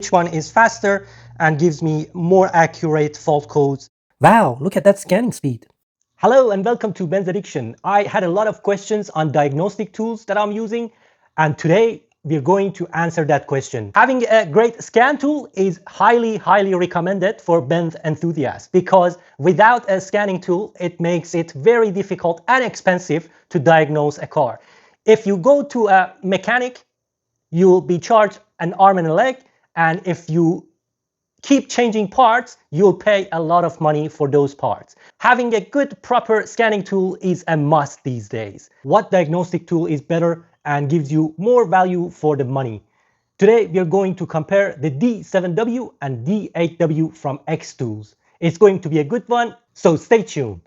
which one is faster and gives me more accurate fault codes. Wow, look at that scanning speed. Hello and welcome to Benz Addiction. I had a lot of questions on diagnostic tools that I'm using, and today we're going to answer that question. Having a great scan tool is highly recommended for Benz enthusiasts, because without a scanning tool, it makes it very difficult and expensive to diagnose a car. If you go to a mechanic, you'll be charged an arm and a leg, and if you keep changing parts, you'll pay a lot of money for those parts. Having a good, proper scanning tool is a must these days. What diagnostic tool is better and gives you more value for the money? Today, we are going to compare the D7W and D8W from XTOOLs. It's going to be a good one, so stay tuned.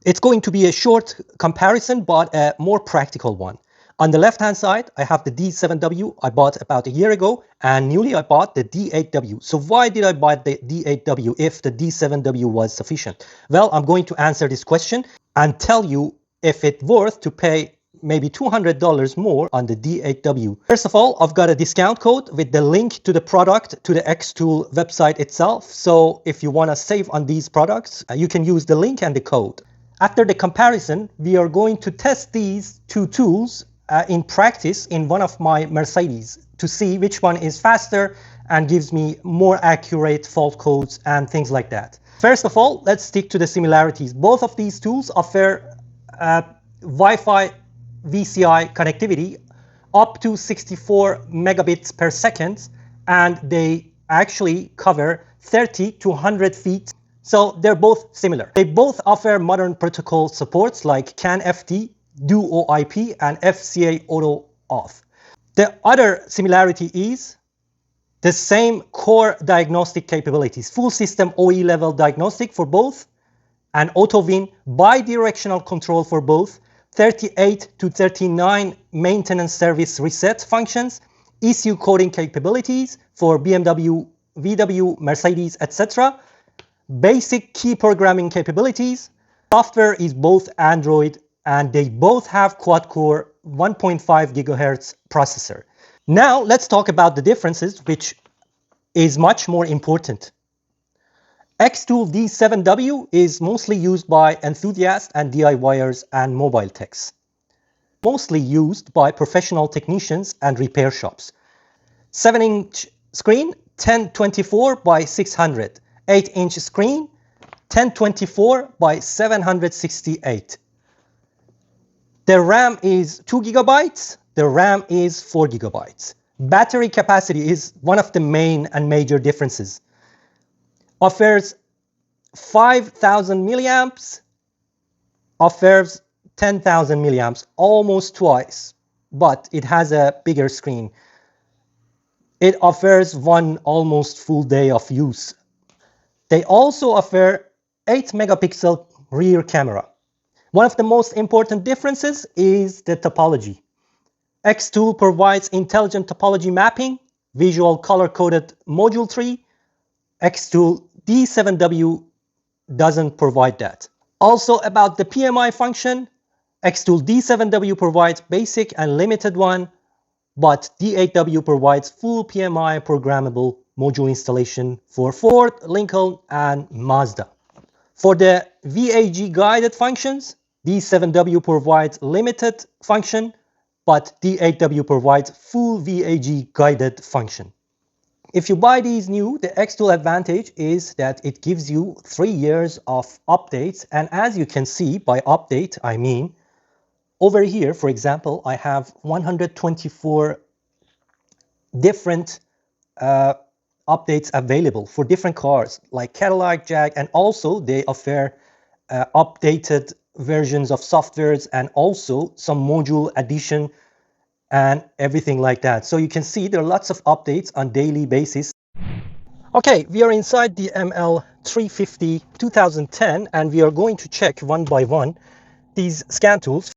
It's going to be a short comparison, but a more practical one. On the left-hand side, I have the D7W I bought about a year ago, and newly I bought the D8W. So why did I buy the D8W if the D7W was sufficient? Well, I'm going to answer this question and tell you if it's worth to pay maybe $200 more on the D8W. First of all, I've got a discount code with the link to the product to the XTOOL website itself. So if you want to save on these products, you can use the link and the code. After the comparison, we are going to test these two tools in practice in one of my Mercedes to see which one is faster and gives me more accurate fault codes and things like that. First of all, let's stick to the similarities. Both of these tools offer Wi-Fi VCI connectivity up to 64 megabits per second, and they actually cover 30 to 100 feet. So they're both similar. They both offer modern protocol supports like CAN-FT, DuoIP, and FCA Auto Auth. The other similarity is the same core diagnostic capabilities, full system OE level diagnostic for both, and AutoWin bi-directional control for both, 38 to 39 maintenance service reset functions, ECU coding capabilities for BMW, VW, Mercedes, etc. Basic key programming capabilities. Software is both Android, and they both have quad-core 1.5 gigahertz processor. Now let's talk about the differences, which is much more important. XTOOL D7W is mostly used by enthusiasts and DIYers and mobile techs. Mostly used by professional technicians and repair shops. 7-inch screen, 1024 by 600. 8-inch screen, 1024 by 768. The RAM is 2 gigabytes, the RAM is 4 gigabytes. Battery capacity is one of the main and major differences. Offers 5,000 milliamps, offers 10,000 milliamps, almost twice, but it has a bigger screen. It offers one almost full day of use. They also offer 8 megapixel rear camera. One of the most important differences is the topology. XTOOL provides intelligent topology mapping, visual color-coded module tree. XTOOL D7W doesn't provide that. Also about the PMI function, XTOOL D7W provides basic and limited one, but D8W provides full PMI programmable module installation for Ford, Lincoln, and Mazda. For the VAG guided functions, D7W provides limited function, but D8W provides full VAG guided function. If you buy these new, the XTOOL advantage is that it gives you 3 years of updates, and as you can see, by update I mean over here, for example, I have 124 different updates available for different cars like Cadillac, Jag, and also they offer updated versions of softwares and also some module addition and everything like that. So you can see there are lots of updates on daily basis. Okay, we are inside the ML350 2010 and we are going to check one by one these scan tools.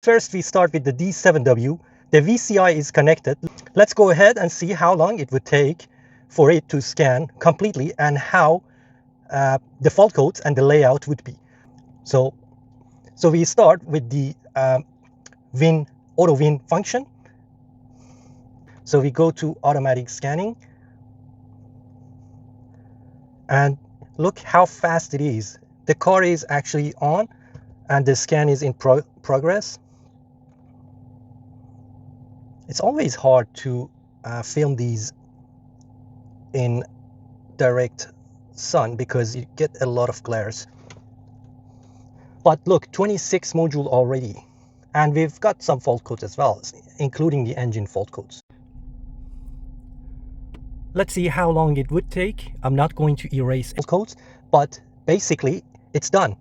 First we start with the D7W. The VCI is connected. Let's go ahead and see how long it would take for it to scan completely and how the fault codes and the layout would be. So we start with the AutoWin function. So we go to automatic scanning, and look how fast it is. The car is actually on and the scan is in progress. It's always hard to film these in direct sun because you get a lot of glares. But look, 26 module already, and we've got some fault codes as well, including the engine fault codes. Let's see how long it would take. I'm not going to erase fault codes, but basically it's done.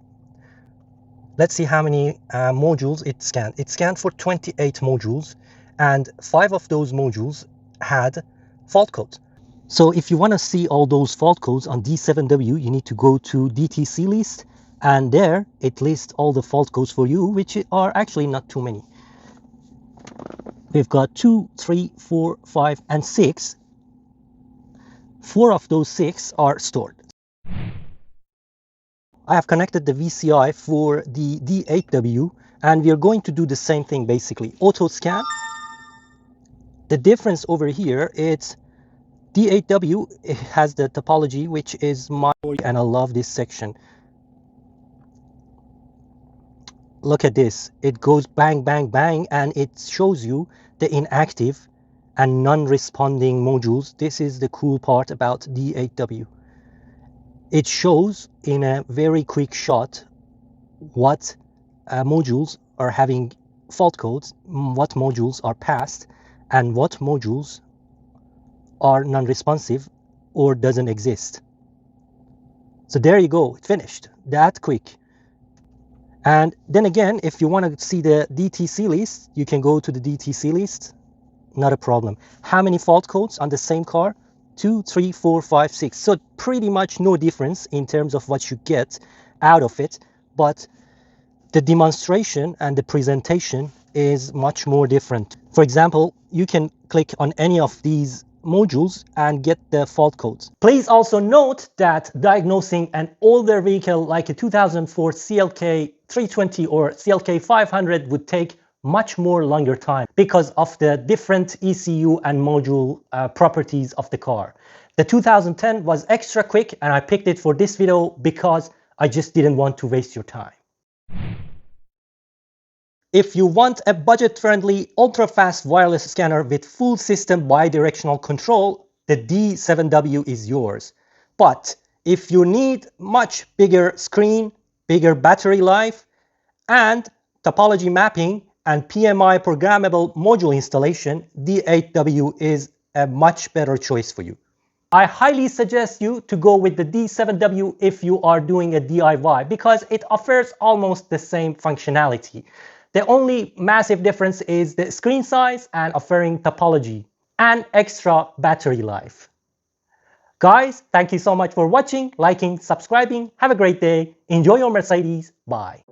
Let's see how many modules it scanned. It scanned for 28 modules, and 5 of those modules had fault codes. So if you want to see all those fault codes on D7W, you need to go to DTC list, and there it lists all the fault codes for you, which are actually not too many. We've got 2, 3, 4, 5, and 6. 4 of those 6 are stored. I have connected the VCI for the D8W, and we are going to do the same thing basically. Auto scan. The difference over here, it's D8W, it has the topology, which is my, and I love this section. Look at this. It goes bang, bang, bang, and it shows you the inactive and non-responding modules. This is the cool part about D8W. It shows in a very quick shot what modules are having fault codes, what modules are passed, and what modules are non-responsive or doesn't exist. So there you go, it's finished that quick. And then again, if you want to see the DTC list, you can go to the DTC list, not a problem. How many fault codes on the same car? 2, 3, 4, 5, 6. So pretty much no difference in terms of what you get out of it, but the demonstration and the presentation is much more different. For example, you can click on any of these modules and get the fault codes. Please also note that diagnosing an older vehicle like a 2004 CLK 320 or CLK 500 would take much more longer time because of the different ECU and module properties of the car. The 2010 was extra quick, and I picked it for this video because I just didn't want to waste your time. If you want a budget-friendly, ultra-fast wireless scanner with full system bidirectional control, the D7W is yours. But if you need much bigger screen, bigger battery life, and topology mapping and PMI programmable module installation, D8W is a much better choice for you. I highly suggest you to go with the D7W if you are doing a DIY because it offers almost the same functionality. The only massive difference is the screen size and offering topology and extra battery life. Guys, thank you so much for watching, liking, subscribing. Have a great day. Enjoy your Mercedes. Bye.